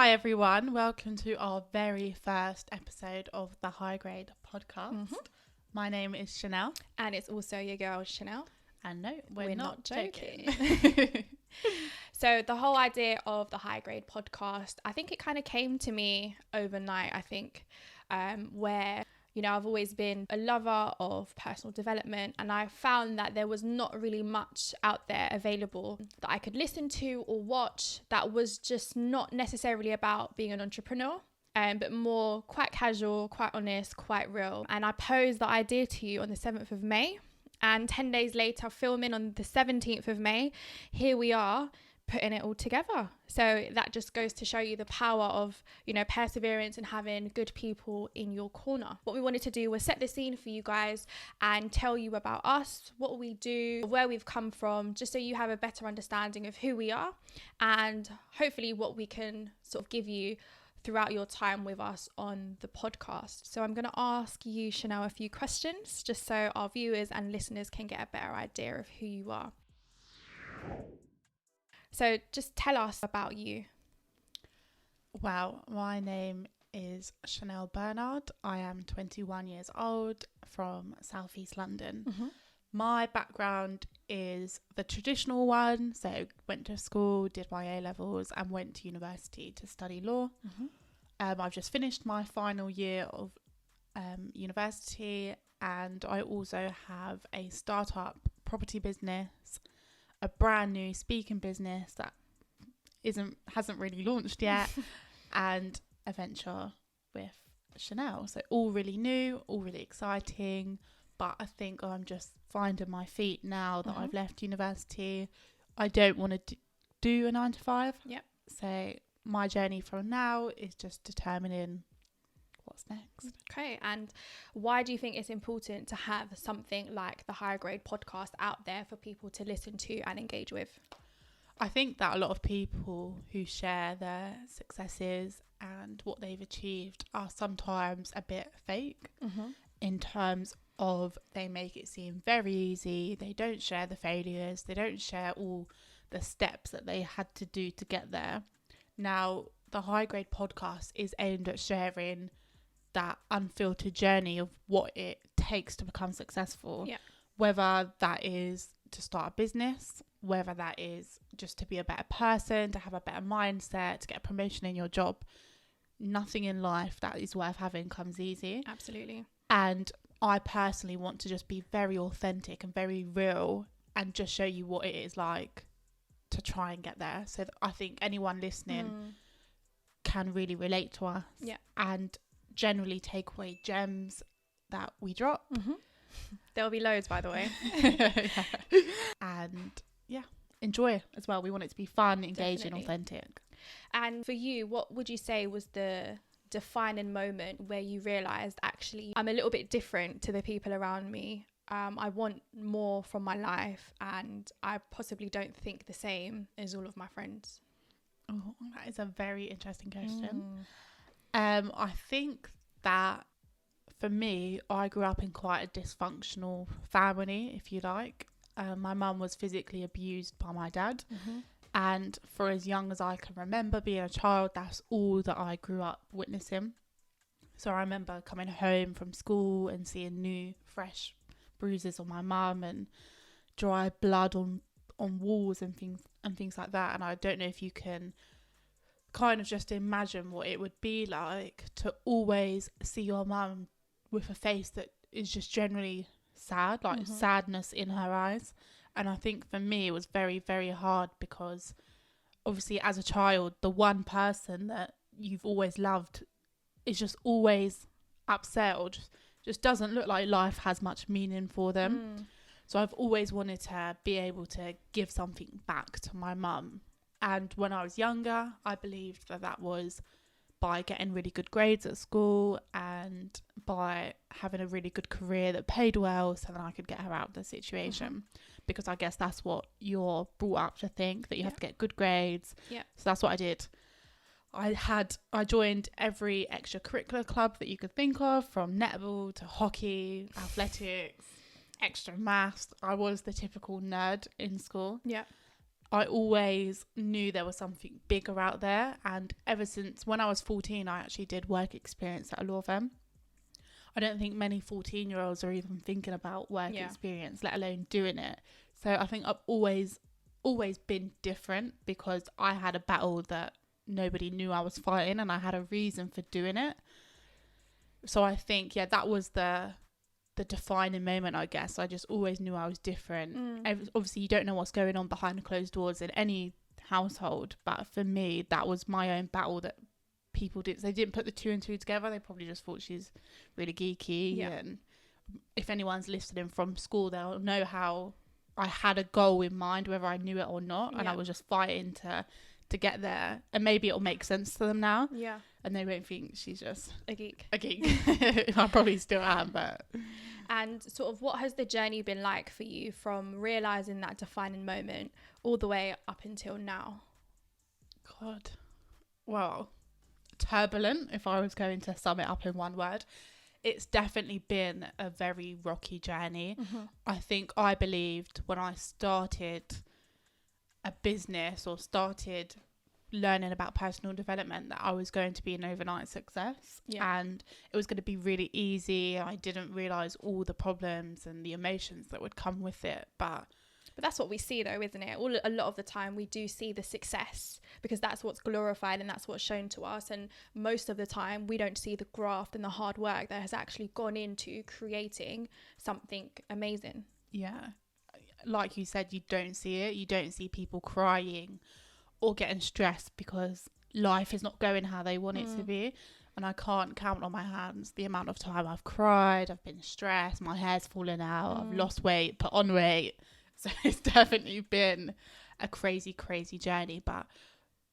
Hi everyone, welcome to our very first episode of the High Grade podcast. My name is Chanel. And it's also your girl, Chanel. And no, we're not joking. So the whole idea of the High Grade podcast, I think it kind of came to me overnight, where, I've always been a lover of personal development, and I found that there was not really much out there available that I could listen to or watch that was just not necessarily about being an entrepreneur. But more quite casual, quite honest, quite real. And I posed the idea to you on the 7th of May. And 10 days later, filming on the 17th of May, here we are putting it all together. So that just goes to show you the power of, perseverance and having good people in your corner. What we wanted to do was set the scene for you guys and tell you about us, what we do, where we've come from, just so you have a better understanding of who we are and hopefully what we can sort of give you throughout your time with us on the podcast. So I'm going to ask you, Chanel, a few questions just so our viewers and listeners can get a better idea of who you are. So just tell us about you. Wow, my name is Chanel Bernard. I am 21 years old from Southeast London. My background is the traditional one. So went to school, did my A-levels and went to university to study law. I've just finished my final year of university, and I also have a startup property business, a brand new speaking business that hasn't really launched yet, and a venture with Chanel. So all really new, all really exciting. But I think I'm just finding my feet now that I've left university. I don't want to do a 9 to 5. Yep. So my journey from now is just determining what's next. Okay. And why do you think it's important to have something like the Higher Grade podcast out there for people to listen to and engage with? I think that a lot of people who share their successes and what they've achieved are sometimes a bit fake in terms of they make it seem very easy. They don't share the failures. They don't share all the steps that they had to do to get there. Now, the High Grade podcast is aimed at sharing that unfiltered journey of what it takes to become successful. Yeah. Whether that is to start a business, whether that is just to be a better person, to have a better mindset, to get a promotion in your job. Nothing in life that is worth having comes easy. Absolutely. And I personally want to just be very authentic and very real and just show you what it is like to try and get there. So I think anyone listening can really relate to us and generally take away gems that we drop. There'll be loads, by the way. And enjoy as well. We want it to be fun, engaging, Definitely. authentic. And for you, what would you say was the defining moment where you realized, actually, I'm a little bit different to the people around me? I want more from my life, and I possibly don't think the same as all of my friends. Oh, that is a very interesting question. I think that for me, I grew up in quite a dysfunctional family, if you like. My mum was physically abused by my dad. And for as young as I can remember being a child, that's all that I grew up witnessing. So I remember coming home from school and seeing new, fresh bruises on my mum and dry blood on walls and things like that. And I don't know if you can kind of just imagine what it would be like to always see your mum with a face that is just generally sad, like sadness in her eyes. And I think for me it was very, very hard because obviously as a child, the one person that you've always loved is just always upset or just doesn't look like life has much meaning for them. So I've always wanted to be able to give something back to my mum. And when I was younger, I believed that was by getting really good grades at school and by having a really good career that paid well so that I could get her out of the situation. Because I guess that's what you're brought up to think, that you have to get good grades. So that's what I did. I joined every extracurricular club that you could think of, from netball to hockey, athletics, extra maths. I was the typical nerd in school. I always knew there was something bigger out there. And ever since when I was 14, I actually did work experience at a law firm. I don't think many 14-year-olds are even thinking about work experience, let alone doing it. So I think I've always been different because I had a battle that nobody knew I was fighting, and I had a reason for doing it. So I think, that was the defining moment, I guess. I just always knew I was different. Obviously, you don't know what's going on behind closed doors in any household, but for me, that was my own battle that people they didn't put the two and two together. They probably just thought she's really geeky. And if anyone's listening from school, they'll know how I had a goal in mind, whether I knew it or not, and I was just fighting to get there. And maybe it'll make sense to them now, and they won't think she's just a geek. I probably still am, but. And sort of what has the journey been like for you from realizing that defining moment all the way up until now? God, well, turbulent, if I was going to sum it up in one word. It's definitely been a very rocky journey. I believed when I started a business or started learning about personal development that I was going to be an overnight success, and it was going to be really easy. I didn't realize all the problems and the emotions that would come with it, but that's what we see though, isn't it? A lot of the time we do see the success because that's what's glorified and that's what's shown to us, and most of the time we don't see the graft and the hard work that has actually gone into creating something amazing. Like you said, you don't see it. You don't see people crying or getting stressed because life is not going how they want it to be. And I can't count on my hands the amount of time I've cried, I've been stressed, my hair's fallen out, I've lost weight, put on weight. So it's definitely been a crazy journey. But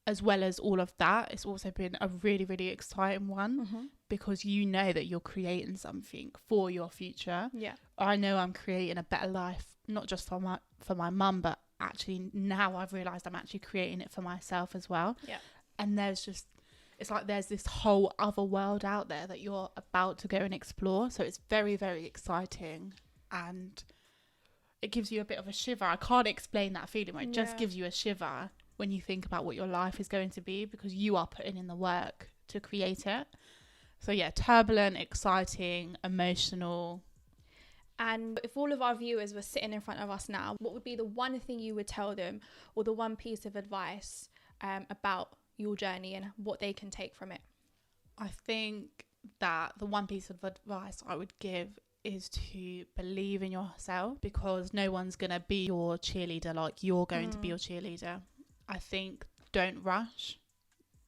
as well as all of that, it's also been a really, really exciting one because you know that you're creating something for your future. I know I'm creating a better life, not just for my mum, but actually now I've realised I'm actually creating it for myself as well. And it's like there's this whole other world out there that you're about to go and explore. So it's very, very exciting, and it gives you a bit of a shiver. I can't explain that feeling, but it just gives you a shiver when you think about what your life is going to be because you are putting in the work to create it. So turbulent, exciting, emotional. And if all of our viewers were sitting in front of us now, what would be the one thing you would tell them, or the one piece of advice about your journey and what they can take from it? I think that the one piece of advice I would give is to believe in yourself, because no one's going to be your cheerleader like you're going to be your cheerleader. I think don't rush.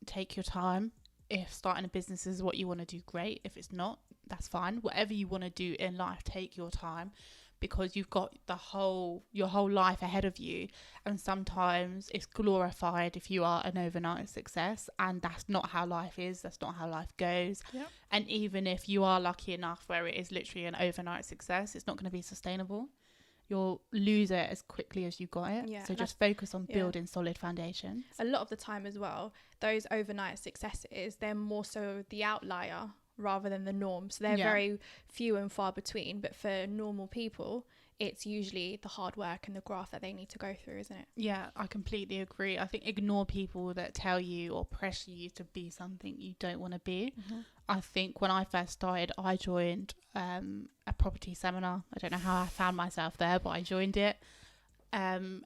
Take your time. If starting a business is what you want to do, great. If it's not, that's fine. Whatever you want to do in life, take your time, because you've got your whole life ahead of you, and sometimes it's glorified if you are an overnight success, and that's not how life is. That's not how life goes. And even if you are lucky enough where it is literally an overnight success, it's not going to be sustainable. You'll lose it as quickly as you got it. So just focus on building solid foundations. A lot of the time as well, those overnight successes, they're more so the outlier rather than the norm. So they're very few and far between. But for normal people, it's usually the hard work and the graft that they need to go through, isn't it? Yeah, I completely agree. I think ignore people that tell you or pressure you to be something you don't want to be. I think when I first started, I joined a property seminar. I don't know how I found myself there, but I joined it. And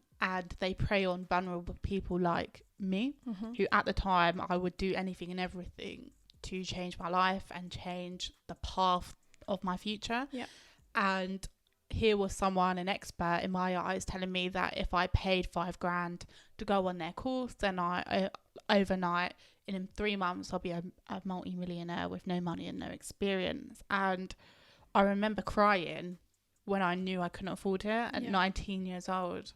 they prey on vulnerable people like me, who at the time I would do anything and everything to change my life and change the path of my future. And here was someone, an expert in my eyes, telling me that if I paid $5,000 to go on their course, then I overnight, in 3 months, I'll be a multi-millionaire with no money and no experience. And I remember crying when I knew I couldn't afford it at 19 years old.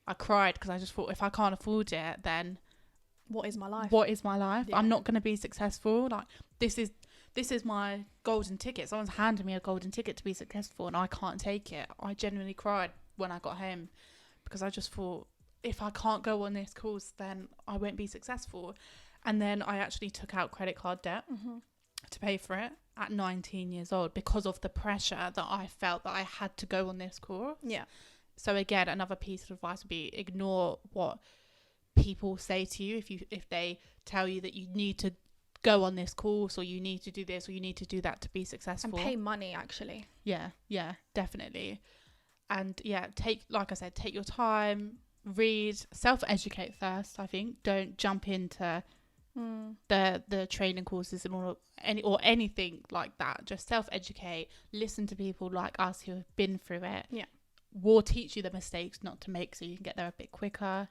I cried because I just thought, if I can't afford it, then what is my life? I'm not going to be successful. Like, this is my golden ticket. Someone's handed me a golden ticket to be successful, and I can't take it. I genuinely cried when I got home because I just thought, if I can't go on this course, then I won't be successful. And then I actually took out credit card debt to pay for it at 19 years old because of the pressure that I felt that I had to go on this course. So again, another piece of advice would be ignore what people say to you. If they tell you that you need to go on this course, or you need to do this, or you need to do that to be successful, and pay money, actually. Yeah, definitely. And take your time, read, self-educate first. I think don't jump into the training courses and or anything like that. Just self-educate, listen to people like us who have been through it. Will teach you the mistakes not to make, so you can get there a bit quicker.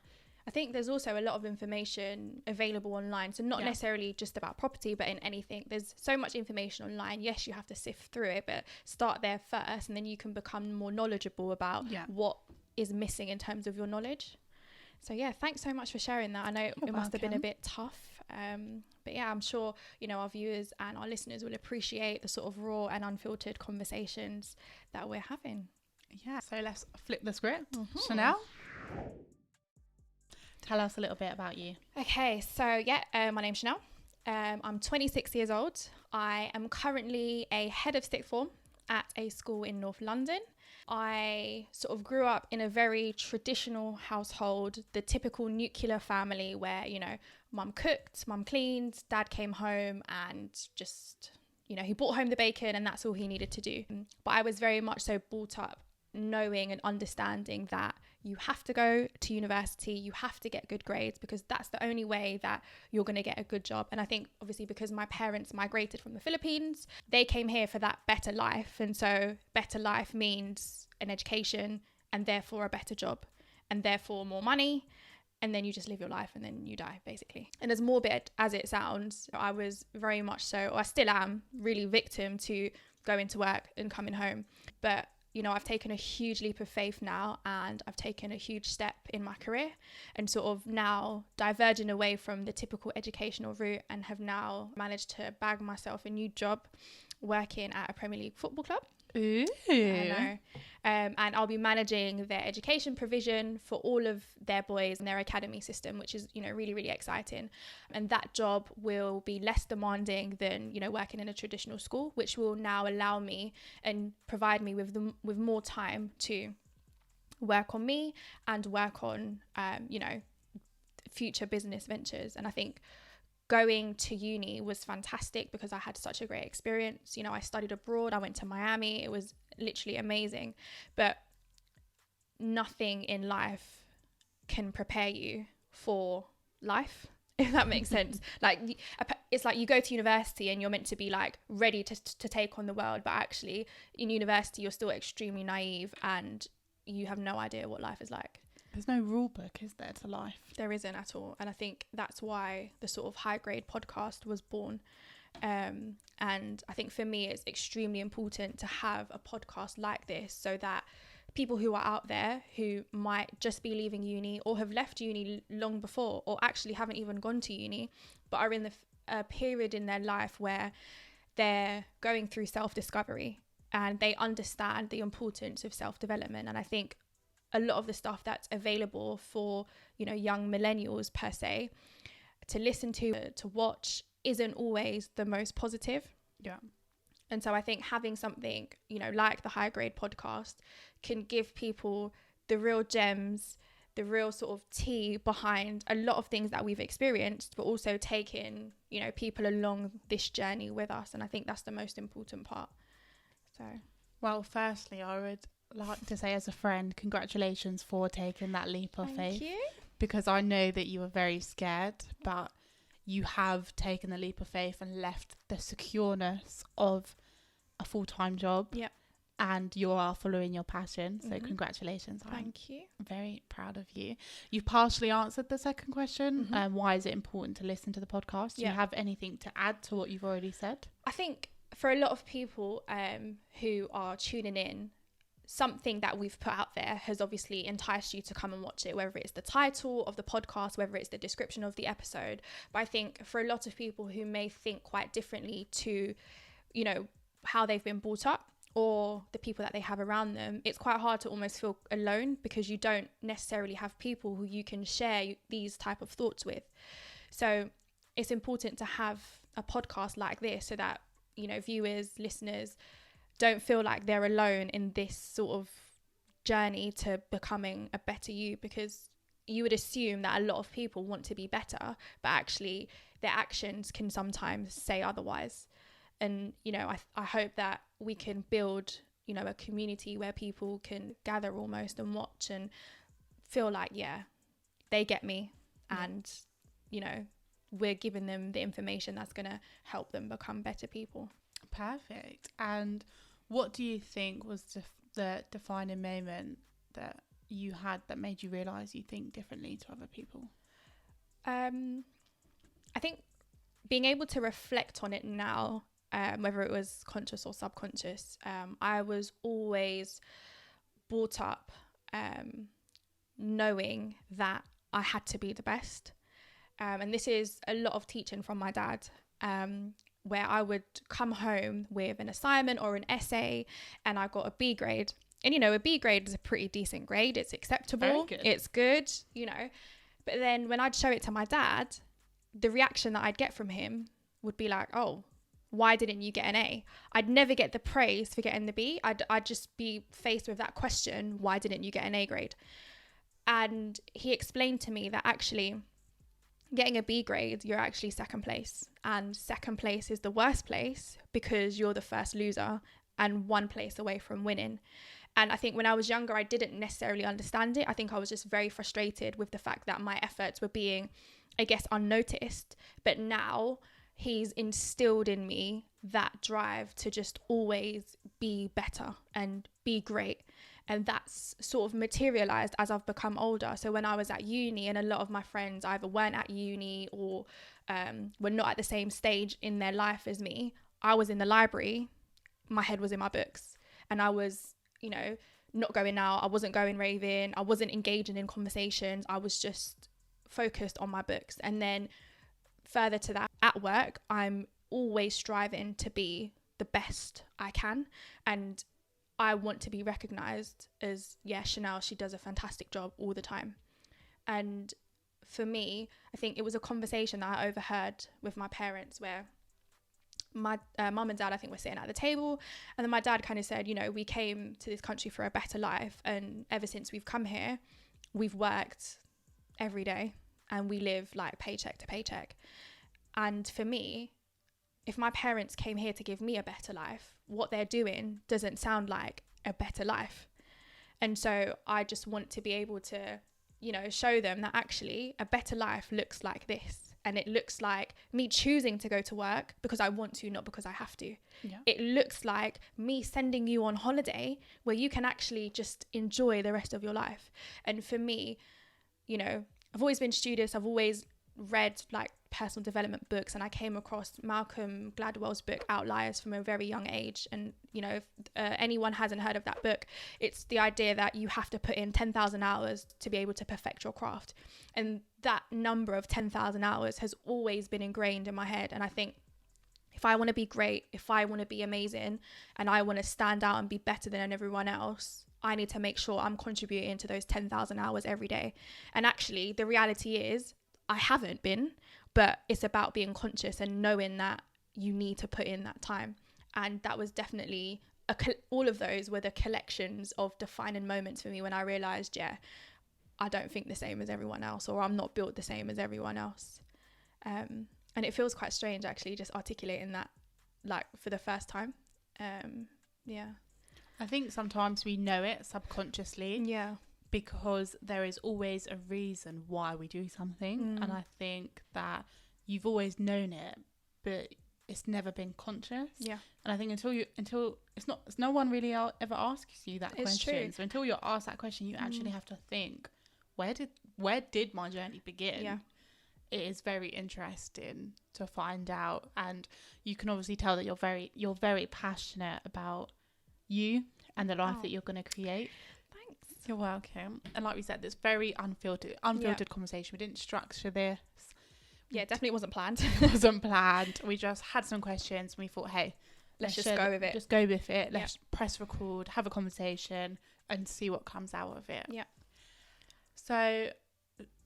I think there's also a lot of information available online, so not necessarily just about property, but in anything. There's so much information online. Yes, you have to sift through it, but start there first, and then you can become more knowledgeable about what is missing in terms of your knowledge. So thanks so much for sharing that. I know it must have been a bit tough, but I'm sure our viewers and our listeners will appreciate the sort of raw and unfiltered conversations that we're having. So let's flip the script. Chanel, tell us a little bit about you. Okay, so my name's Nell. I'm 26 years old. I am currently a head of sixth form at a school in North London. I sort of grew up in a very traditional household, the typical nuclear family where, mum cooked, mum cleaned, dad came home and just, he brought home the bacon and that's all he needed to do. But I was very much so brought up knowing and understanding that you have to go to university, you have to get good grades, because that's the only way that you're going to get a good job. And I think obviously because my parents migrated from the Philippines, they came here for that better life. And so better life means an education and therefore a better job and therefore more money. And then you just live your life and then you die, basically. And as morbid as it sounds, I was very much so, or I still am, really victim to going to work and coming home. But I've taken a huge leap of faith now, and I've taken a huge step in my career and sort of now diverging away from the typical educational route, and have now managed to bag myself a new job working at a Premier League football club. Ooh. I know. And I'll be managing their education provision for all of their boys and their academy system, which is, really, really exciting. And that job will be less demanding than, working in a traditional school, which will now allow me and provide me with more time to work on me and work on, future business ventures. And I think going to uni was fantastic because I had such a great experience. I studied abroad. I went to Miami. It was literally amazing. But nothing in life can prepare you for life, if that makes sense. Like, it's like you go to university and you're meant to be like ready to take on the world. But actually in university, you're still extremely naive and you have no idea what life is like. There's no rule book, is there, to life? There isn't at all. And I think that's why the sort of High Grade podcast was born. And I think for me, it's extremely important to have a podcast like this so that people who are out there who might just be leaving uni or have left uni long before, or actually haven't even gone to uni, but are in a period in their life where they're going through self-discovery and they understand the importance of self-development. And I think a lot of the stuff that's available for, young millennials per se, to listen to watch isn't always the most positive. Yeah. And so I think having something, like the High Grade podcast can give people the real gems, the real sort of tea behind a lot of things that we've experienced, but also taking, people along this journey with us. And I think that's the most important part. So, well, firstly, I would like to say as a friend, congratulations for taking that leap of faith. Thank you. Because I know that you were very scared, but you have taken the leap of faith and left the secureness of a full-time job. Yeah. And you are following your passion. So congratulations. Thank you. I'm very proud of you. You've partially answered the second question. Why is it important to listen to the podcast? Do you have anything to add to what you've already said? I think for a lot of people who are tuning in, something that we've put out there has obviously enticed you to come and watch it, whether it's the title of the podcast, whether it's the description of the episode. But I think for a lot of people who may think quite differently to, how they've been brought up or the people that they have around them, it's quite hard to almost feel alone because you don't necessarily have people who you can share these type of thoughts with. So it's important to have a podcast like this so that, viewers, listeners don't feel like they're alone in this sort of journey to becoming a better you, because you would assume that a lot of people want to be better, but actually their actions can sometimes say otherwise. And, you know, I hope that we can build, you know, a community where people can gather almost and watch and feel like, yeah, they get me. And, you know, we're giving them the information that's going to help them become better people. Perfect. And what do you think was the defining moment that you had that made you realise you think differently to other people? I think being able to reflect on it now, whether it was conscious or subconscious, I was always brought up knowing that I had to be the best. And this is a lot of teaching from my dad, where I would come home with an assignment or an essay and I got a B grade. And, you know, a B grade is a pretty decent grade. It's acceptable. It's good, you know. But then when I'd show it to my dad, the reaction that I'd get from him would be like, oh, why didn't you get an A? I'd never get the praise for getting the B. I'd just be faced with that question, why didn't you get an A grade? And he explained to me that actually getting a B grade, you're actually second place. And second place is the worst place because you're the first loser and one place away from winning. And I think when I was younger, I didn't necessarily understand it. I think I was just very frustrated with the fact that my efforts were being, I guess, unnoticed. But now he's instilled in me that drive to just always be better and be great. And that's sort of materialized as I've become older. So when I was at uni, and a lot of my friends either weren't at uni or were not at the same stage in their life as me, I was in the library, my head was in my books, and I was, you know, not going out, I wasn't going raving, I wasn't engaging in conversations, I was just focused on my books. And then further to that, at work, I'm always striving to be the best I can, and I want to be recognized as, yeah, Chanel, she does a fantastic job all the time. And for me, I think it was a conversation that I overheard with my parents where my mum and dad, I think, were sitting at the table, and then my dad kind of said, you know, we came to this country for a better life, and ever since we've come here, we've worked every day and we live like paycheck to paycheck. And for me, if my parents came here to give me a better life, what they're doing doesn't sound like a better life. And so I just want to be able to, you know, show them that actually a better life looks like this. And it looks like me choosing to go to work because I want to, not because I have to. Yeah. It looks like me sending you on holiday where you can actually just enjoy the rest of your life. And for me, you know, I've always been studious. I've always read like personal development books, and I came across Malcolm Gladwell's book Outliers from a very young age. And, you know, if anyone hasn't heard of that book, it's the idea that you have to put in 10,000 hours to be able to perfect your craft. And that number of 10,000 hours has always been ingrained in my head. And I think if I want to be great, if I want to be amazing, and I want to stand out and be better than everyone else, I need to make sure I'm contributing to those 10,000 hours every day. And actually, the reality is I haven't been, but it's about being conscious and knowing that you need to put in that time. And that was definitely, all of those were the collections of defining moments for me when I realised, yeah, I don't think the same as everyone else, or I'm not built the same as everyone else. And it feels quite strange, actually, just articulating that, like, for the first time. Yeah. I think sometimes we know it subconsciously. Yeah. Because there is always a reason why we do something. And I think that you've always known it, but it's never been conscious. Yeah. And I think until it's no one really ever asks you that question. True. So until you're asked that question, you actually have to think, where did my journey begin? Yeah. It is very interesting to find out, and you can obviously tell that you're very passionate about you and the life that you're going to create. Thanks. You're welcome. And like we said, this very unfiltered conversation. We didn't structure this. Yeah, it definitely wasn't planned. It wasn't planned. We just had some questions and we thought, hey, let's just go with it. Just go with it. Let's press record, have a conversation and see what comes out of it. Yeah. So,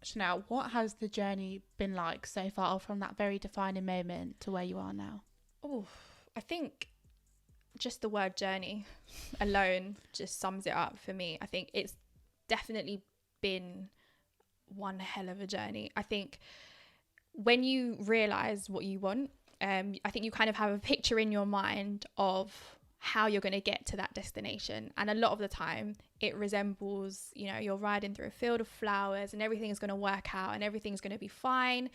Chanel, what has the journey been like so far from that very defining moment to where you are now? Oh, I think just the word journey alone just sums it up for me. I think it's definitely been one hell of a journey. I think when you realize what you want, I think you kind of have a picture in your mind of how you're going to get to that destination. And a lot of the time it resembles, you know, you're riding through a field of flowers and everything is going to work out and everything's going to be fine.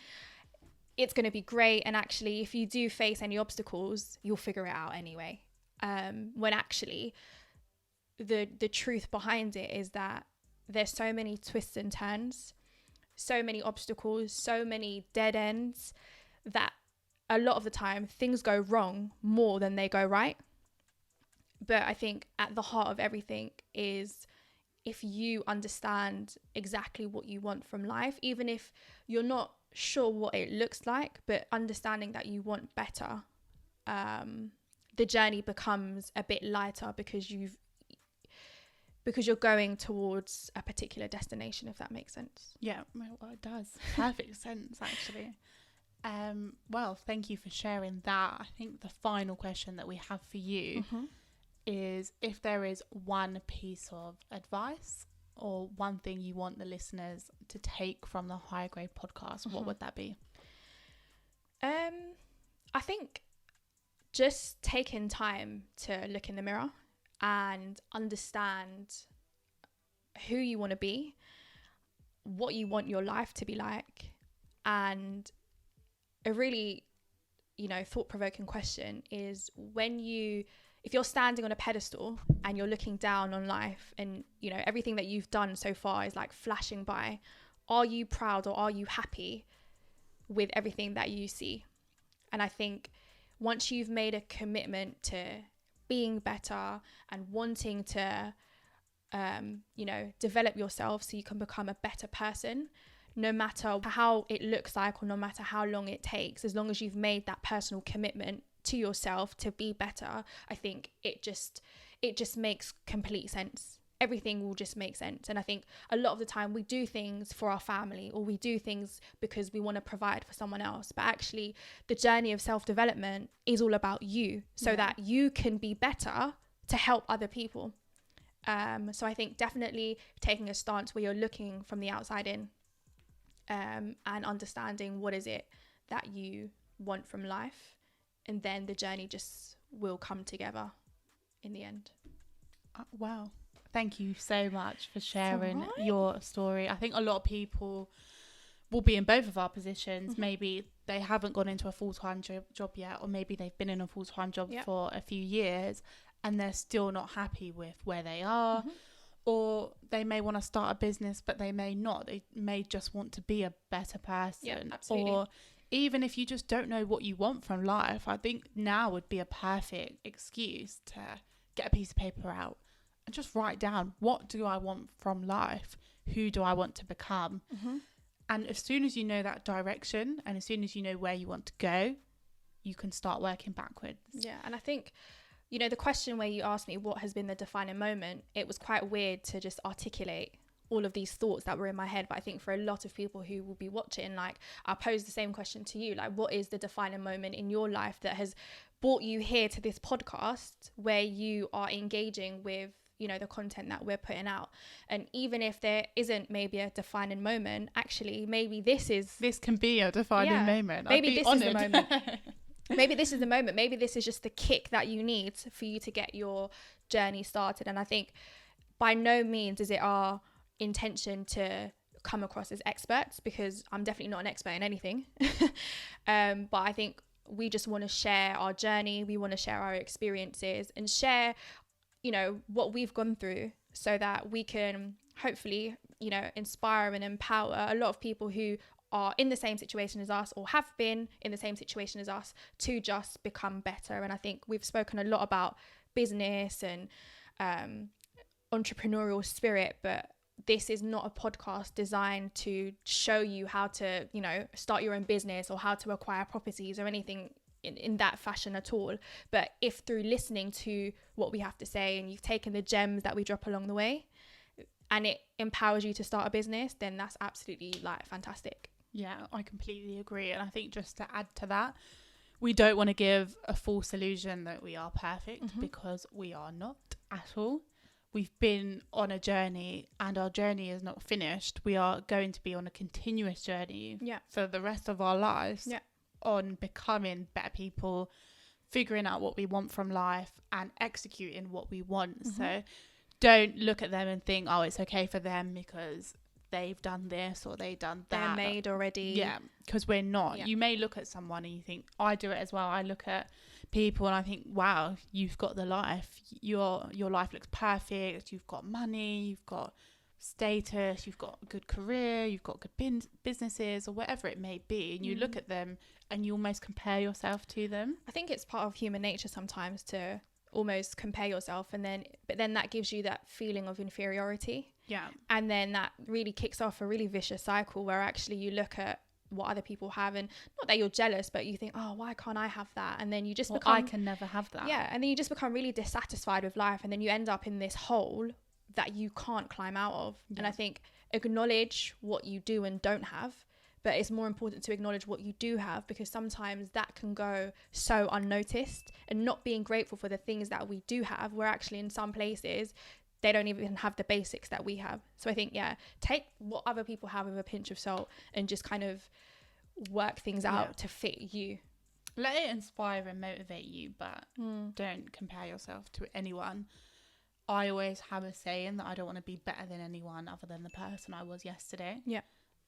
It's going to be great. And actually, if you do face any obstacles, you'll figure it out anyway. When actually the truth behind it is that there's so many twists and turns, so many obstacles, so many dead ends, that a lot of the time things go wrong more than they go right. But I think at the heart of everything is, if you understand exactly what you want from life, even if you're not sure what it looks like, but understanding that you want better, the journey becomes a bit lighter because you're going towards a particular destination, if that makes sense. Yeah, well, it does. Perfect sense, actually. Well, thank you for sharing that. I think the final question that we have for you is, if there is one piece of advice or one thing you want the listeners to take from the High Grade podcast, what would that be? I think just taking time to look in the mirror and understand who you want to be, what you want your life to be like. And a really, you know, thought-provoking question is, if you're standing on a pedestal and you're looking down on life and, you know, everything that you've done so far is like flashing by, are you proud or are you happy with everything that you see? And I think once you've made a commitment to being better and wanting to, you know, develop yourself so you can become a better person, no matter how it looks like or no matter how long it takes, as long as you've made that personal commitment to yourself to be better, I think it just makes complete sense. Everything will just make sense. And I think a lot of the time we do things for our family, or we do things because we want to provide for someone else, but actually the journey of self-development is all about you, so that you can be better to help other people. So I think definitely taking a stance where you're looking from the outside in, and understanding what is it that you want from life, and then the journey just will come together in the end. Wow. Thank you so much for sharing your story. I think a lot of people will be in both of our positions. Maybe they haven't gone into a full-time job yet, or maybe they've been in a full-time job for a few years and they're still not happy with where they are. Or they may want to start a business, but they may not. They may just want to be a better person. Yeah, absolutely. Or even if you just don't know what you want from life, I think now would be a perfect excuse to get a piece of paper out and just write down, what do I want from life? Who do I want to become? And as soon as you know that direction, and as soon as you know where you want to go, you can start working backwards. Yeah, and I think, you know, the question where you asked me what has been the defining moment, it was quite weird to just articulate all of these thoughts that were in my head. But I think for a lot of people who will be watching, like, I'll pose the same question to you, like, what is the defining moment in your life that has brought you here to this podcast where you are engaging with, you know, the content that we're putting out? And even if there isn't maybe a defining moment, actually maybe this can be a defining moment. Maybe this is the moment. Maybe this is the moment. Maybe this is just the kick that you need for you to get your journey started. And I think by no means is it our intention to come across as experts, because I'm definitely not an expert in anything. But I think we just want to share our journey. We want to share our experiences and share, you know, what we've gone through, so that we can hopefully, you know, inspire and empower a lot of people who are in the same situation as us, or have been in the same situation as us, to just become better. And I think we've spoken a lot about business and entrepreneurial spirit, but this is not a podcast designed to show you how to, you know, start your own business or how to acquire properties or anything in that fashion at all. But if through listening to what we have to say, and you've taken the gems that we drop along the way, and it empowers you to start a business, then that's absolutely, like, fantastic. Yeah, I completely agree. And I think just to add to that, we don't want to give a false illusion that we are perfect, because we are not at all. We've been on a journey, and our journey is not finished. We are going to be on a continuous journey for the rest of our lives on becoming better people, figuring out what we want from life and executing what we want. So don't look at them and think, oh, it's okay for them because they've done this or they've done that. They're made already. Yeah, because we're not. You may look at someone and you think, I do it as well. I look at people and I think, wow, you've got the life. Your life looks perfect. You've got money, you've got status, you've got a good career, you've got good businesses or whatever it may be. And you look at them and you almost compare yourself to them. I think it's part of human nature sometimes to almost compare yourself, but then that gives you that feeling of inferiority. Yeah. And then that really kicks off a really vicious cycle where actually you look at what other people have, and not that you're jealous, but you think, oh, why can't I have that? And then you just become, I can never have that. Yeah. And then you just become really dissatisfied with life, and then you end up in this hole that you can't climb out of. Yeah. And I think acknowledge what you do and don't have, but it's more important to acknowledge what you do have, because sometimes that can go so unnoticed, and not being grateful for the things that we do have, where actually in some places they don't even have the basics that we have. So I think, take what other people have with a pinch of salt and just kind of work things out to fit you. Let it inspire and motivate you, but don't compare yourself to anyone. I always have a saying that I don't want to be better than anyone other than the person I was yesterday. Yeah.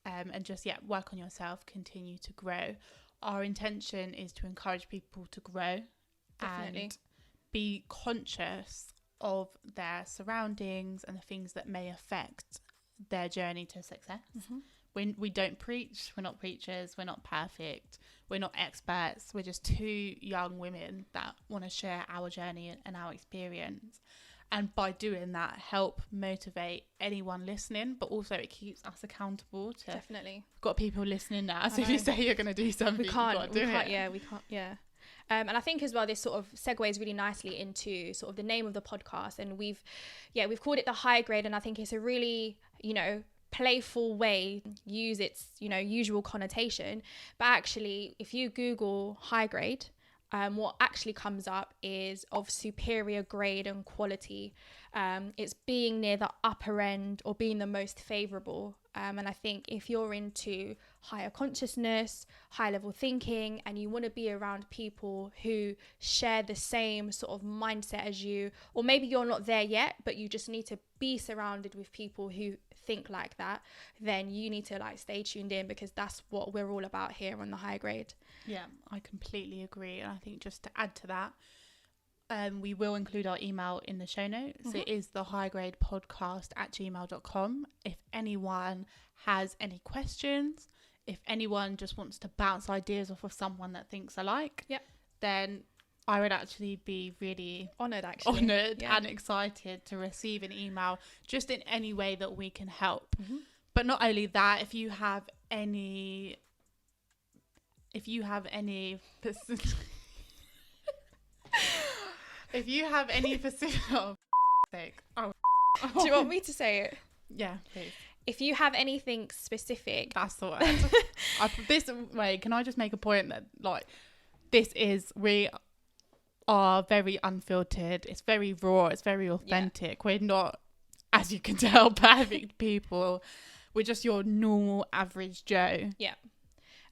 And just, work on yourself, continue to grow. Our intention is to encourage people to grow. Definitely. And be conscious of their surroundings and the things that may affect their journey to success. We don't preach, we're not preachers, we're not perfect, we're not experts, we're just two young women that want to share our journey and our experience. And by doing that, help motivate anyone listening, but also it keeps us accountable to... Definitely. We've got people listening now, so if you say you're going to do something, you've got to do it. Yeah, we can't, and I think as well, this sort of segues really nicely into sort of the name of the podcast. And we've called it The High Grade. And I think it's a really, playful way to use its, usual connotation. But actually, if you Google high grade, what actually comes up is of superior grade and quality. It's being near the upper end or being the most favorable. And I think if you're into higher consciousness, high level thinking, and you want to be around people who share the same sort of mindset as you, or maybe you're not there yet, but you just need to be surrounded with people who think like that, then you need to stay tuned in, because that's what we're all about here on The High Grade. Yeah, I completely agree. And I think just to add to that, we will include our email in the show notes. It is thehighgradepodcast@gmail.com. If anyone has any questions, if anyone just wants to bounce ideas off of someone that thinks alike, then I would actually be really honoured and excited to receive an email just in any way that we can help. But not only that, if you have any if you have any specific sake. Oh. Do you want me to say it? Yeah, please. If you have anything specific. That's the word. Can I just make a point that we are very unfiltered. It's very raw. It's very authentic. Yeah. We're not, as you can tell, perfect people. We're just your normal average Joe. Yeah.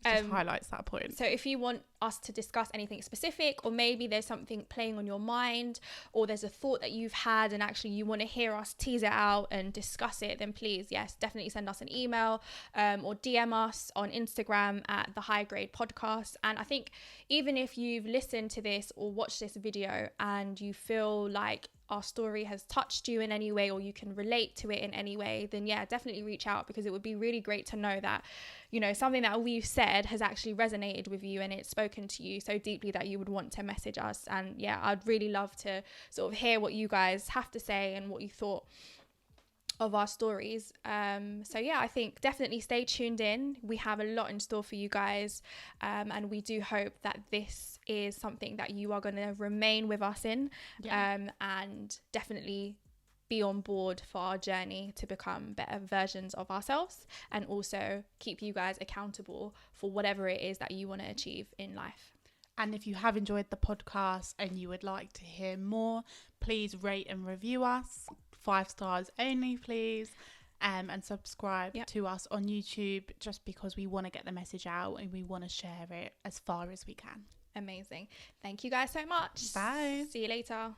Just highlights that point. So if you want us to discuss anything specific, or maybe there's something playing on your mind, or there's a thought that you've had and actually you want to hear us tease it out and discuss it, then please, definitely send us an email or DM us on Instagram at The High Grade Podcast. And I think even if you've listened to this or watched this video and you feel like our story has touched you in any way, or you can relate to it in any way, then definitely reach out, because it would be really great to know that, something that we've said has actually resonated with you and it's spoken to you so deeply that you would want to message us. And I'd really love to sort of hear what you guys have to say and what you thought of our stories. I think definitely stay tuned in. We have a lot in store for you guys, and we do hope that this is something that you are going to remain with us in, and definitely be on board for our journey to become better versions of ourselves, and also keep you guys accountable for whatever it is that you want to achieve in life. And if you have enjoyed the podcast and you would like to hear more, please rate and review us. 5 stars only, please. And subscribe to us on YouTube, just because we want to get the message out and we want to share it as far as we can. Amazing. Thank you guys so much. Bye. See you later.